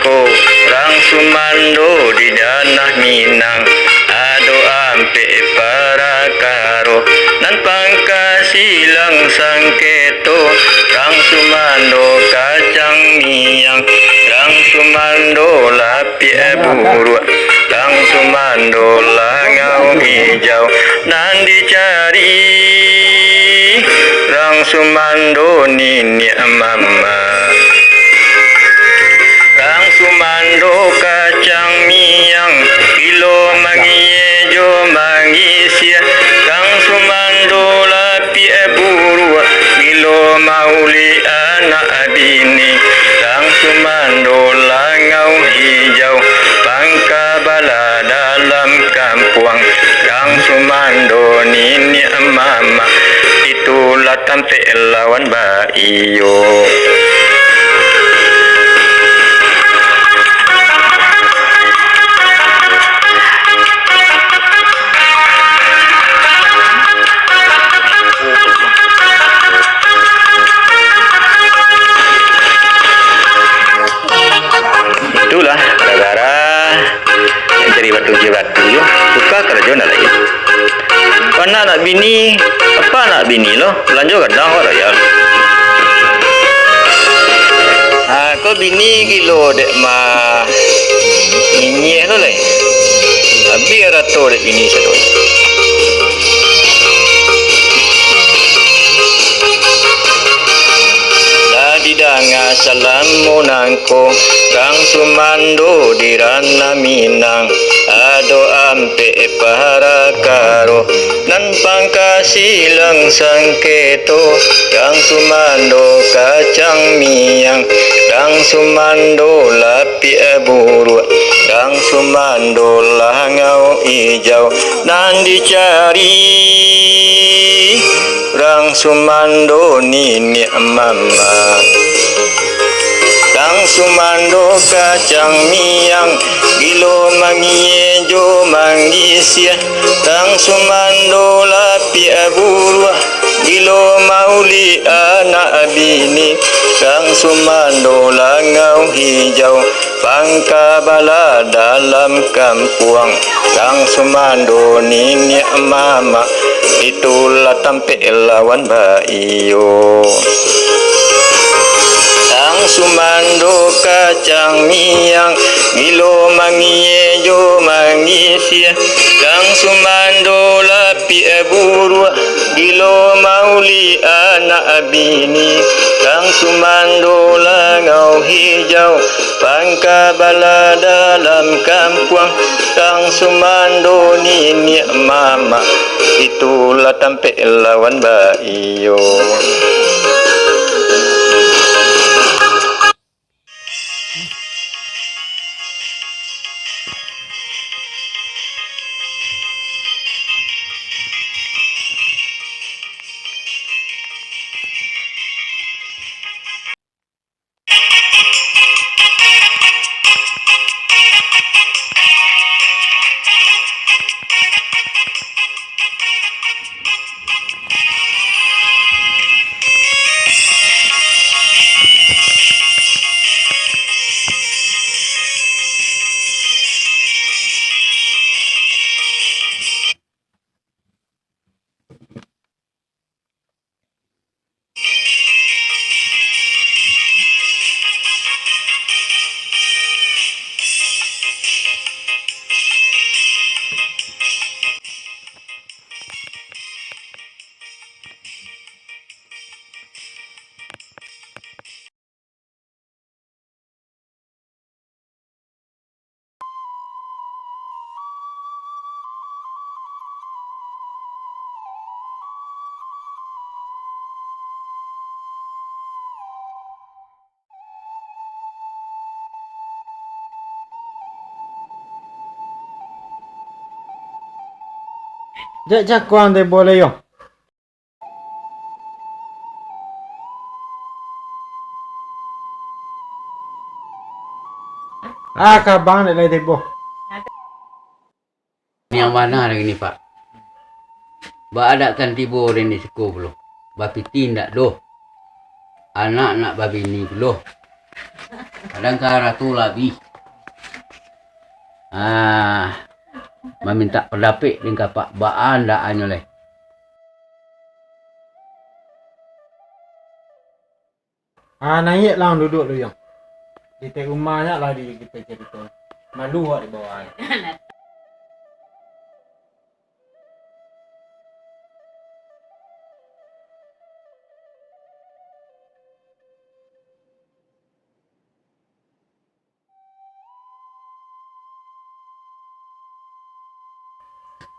ko rang sumando di danah Minang ado ampe para karo nan pangkasilang sangketo rang sumando kacang miyang rang sumando lapi buru rang sumando langau hijau nan dicari rang sumando nini mama rang sumando kacang miyang kilo mangiejo mangisia rang sumando lapi buru kilo mauli anak bini rang sumando langau hijau pangka bala dalam kampung rang sumando nini mama itulah tante lawan Baiyo. Itulah gara-gara jadi batu yuk suka kerja nala ya karena anak bini apa anak bini lo lanjut kadang orang ya aku bini kilo dek mah ini lo lah biar atau dek bini sedot didanga salam munangko rang sumando di rana Minang ado ampe para karo nan pangkasilang sangketo rang sumando kacang miyang rang sumando lapi buru rang sumando langau hijau nan dicari rang sumando nini mama rang sumando kacang miyang kilo mangiejo mangisia rang sumando lapi buru kilo mauli anak bini rang sumando langau hijau pangka bala dalam kampung rang sumando nini mama itulah tampe lawan Baiyo. Rang sumando kacang miyang kilo mangiejo mangisia rang sumando lapi buru kilo mauli anak bini rang sumando langau hijau pangka bala dalam kampung rang sumando nini mama itulah tampe lawan Baiyo. Già quando vuole io. Ah, kabang nilai debo. Yang mana lagi ni Pak? Ba ada kan tibo ini sekolah belum. Ba piti ndak doh. Anak nak babi ni belum. Kadang ke ratu labi. Meminta pendapat dengan Pak Baan dah anyoleh. Naik lah duduk lu yang. Di rumahnya lah kita cerita. Malu awak di bawah.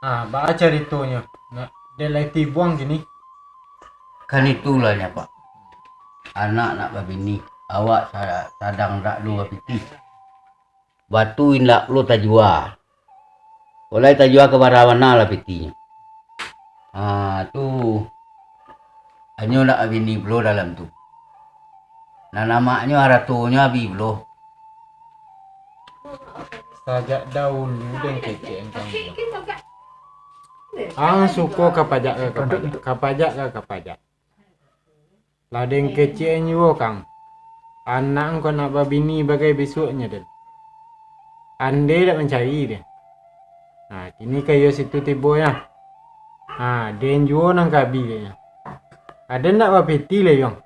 Baca ceritanya. Dia lagi buang gini. Kan itulah ya Pak. Anak nak babini. Awak sadang tak lu piti. Batu indak lu tajua. Oleh tajua ke mana lah pitinya. Tu. Anyo nak babini bro dalam tu. Nah namanya ratunya abi bro. Sajak dahulu dan kecek engkau. Ang suko kapajak ke kapajak. Ladeng kecek nyo kang. Anak engkau nak babini bagai besoknya dan. Ande tak mencari dia. Kini kayo situ tibo ya. Den juo nang kabi dia. Ada nak bapeti le yong.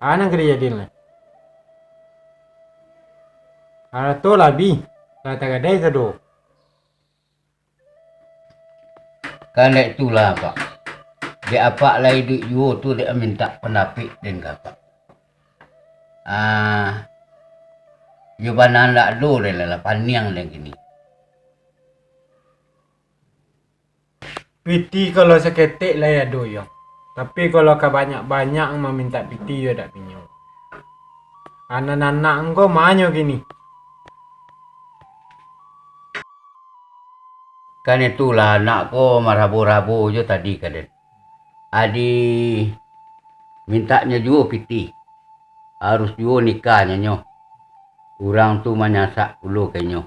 Nang kerja din le. To labi. Kata kadai kado. Kan itulah Pak. Dia apa lagi duit juo tu dia minta pendapat dengan Pak. Jubanan tak do dia lah paniang dia gini. Piti kalau seketik lah ya do yong. Tapi kalau kebanyak-banyak meminta piti ya tak pinyo. Anak-anak engkau manyo gini. Kan itulah anak ko marabu-rabu je tadi kaden. Adi mintanya juga piti. Harus juga nikahnya nyo. Orang tu menyasak dulu kenyo.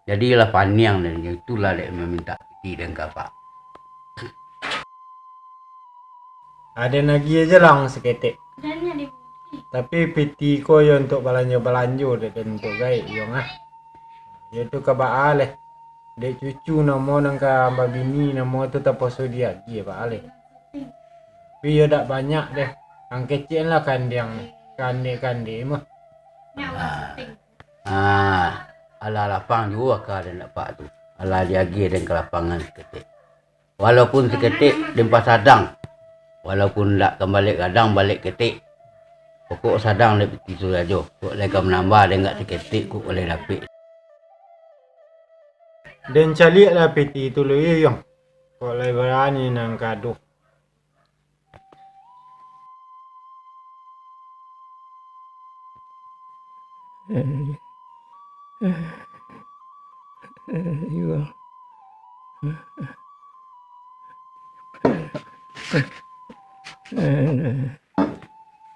Jadilah paniang dan itulah dia meminta piti dan kapak. Ada lagi aja lang seketik. Tapi piti ko yo untuk belanja dan untuk gaib yong Itu kaba aleh. Dek cucu namo nang ka babini namo tu tak poso dia pak aleh. Tapi yo dak banyak deh. Ang kecil lah kandiang kande mah. Ala lapang juga kan pak tu. Ala diagi dan ke lapangan seketik. Walaupun seketik dempa sadang. Walaupun tak kembali kadang balik ketik. Pokok sadang lebih itu saja. Kok lagi menambah dia enggak seketik kok boleh dapik. Dan cali lah piti itu lo yong. Kok lagi berani nang kado.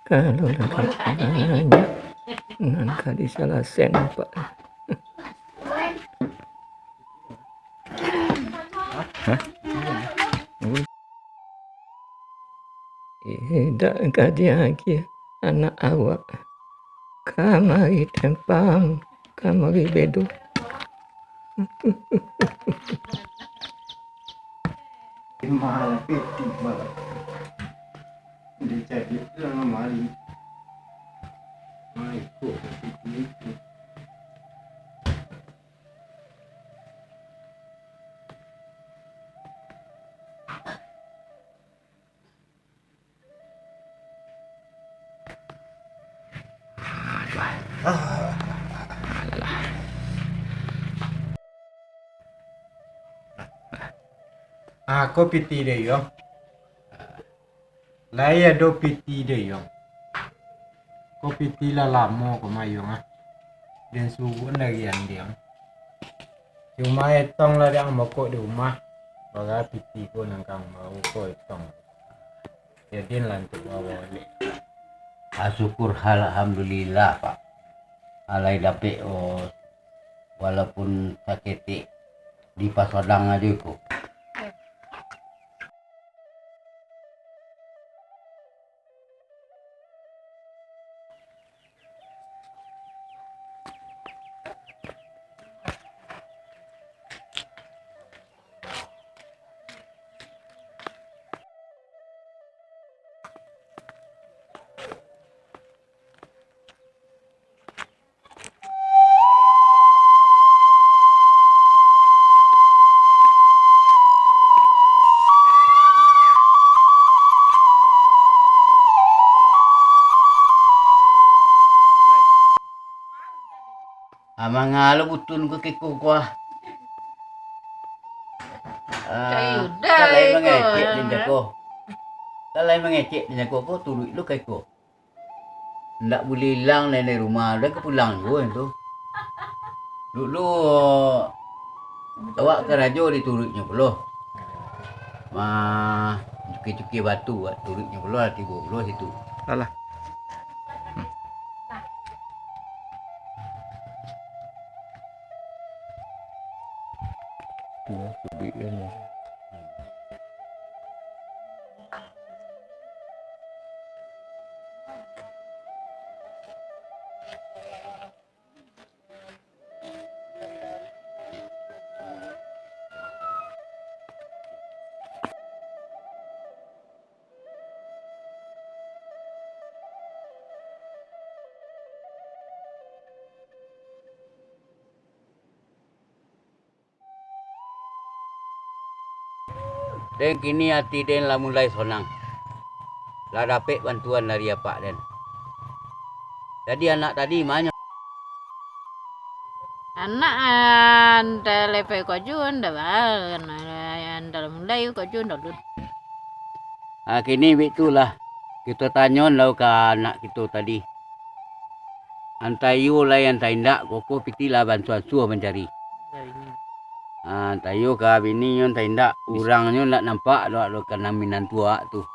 Kalau nak nangka di salah sen Pak. Tak kadia lagi anak awak. Kamari tempang, kamari bedu. Mahal piti malah. Dia jadi dalam mari. Kok piti itu. Aku piti deh yo. Laya do piti deh yo. Ko piti lah lama ko mayong Dan sugun lagi dia. Cuma etong lah dia mako di rumah. Baga piti ko nang kang mau ko etong. Jadi lantuk bawa balik. Syukur alhamdulillah Pak. Alai dapik walaupun saketik di pasodang aja kok. Amang ngalo butun ko kiko ko. Kalay mangecek din ko. Kalay mangecek din ko turut lu kay ko. Ndak boleh hilang dari rumah, dah ke pulang juga itu. Dulu awak ke rajo diturutnya puluh. Mah cuki-cuki batu turutnya puluh hati puluh situ. Alah. Dan kini hati Den lah mulai sonang. Lah dapat bantuan dari apa Den. Jadi anak tadi mana? Anak anda lepe ko jun dah bal anda mulai ko jun dah. Kini itulah kita tanya lau ke anak kita tadi. Antayu lah yang tindak koko pitilah bantuan suah mencari. Tayo ka bini yon tindak urangnya nak nampak lo kena minan tua tu.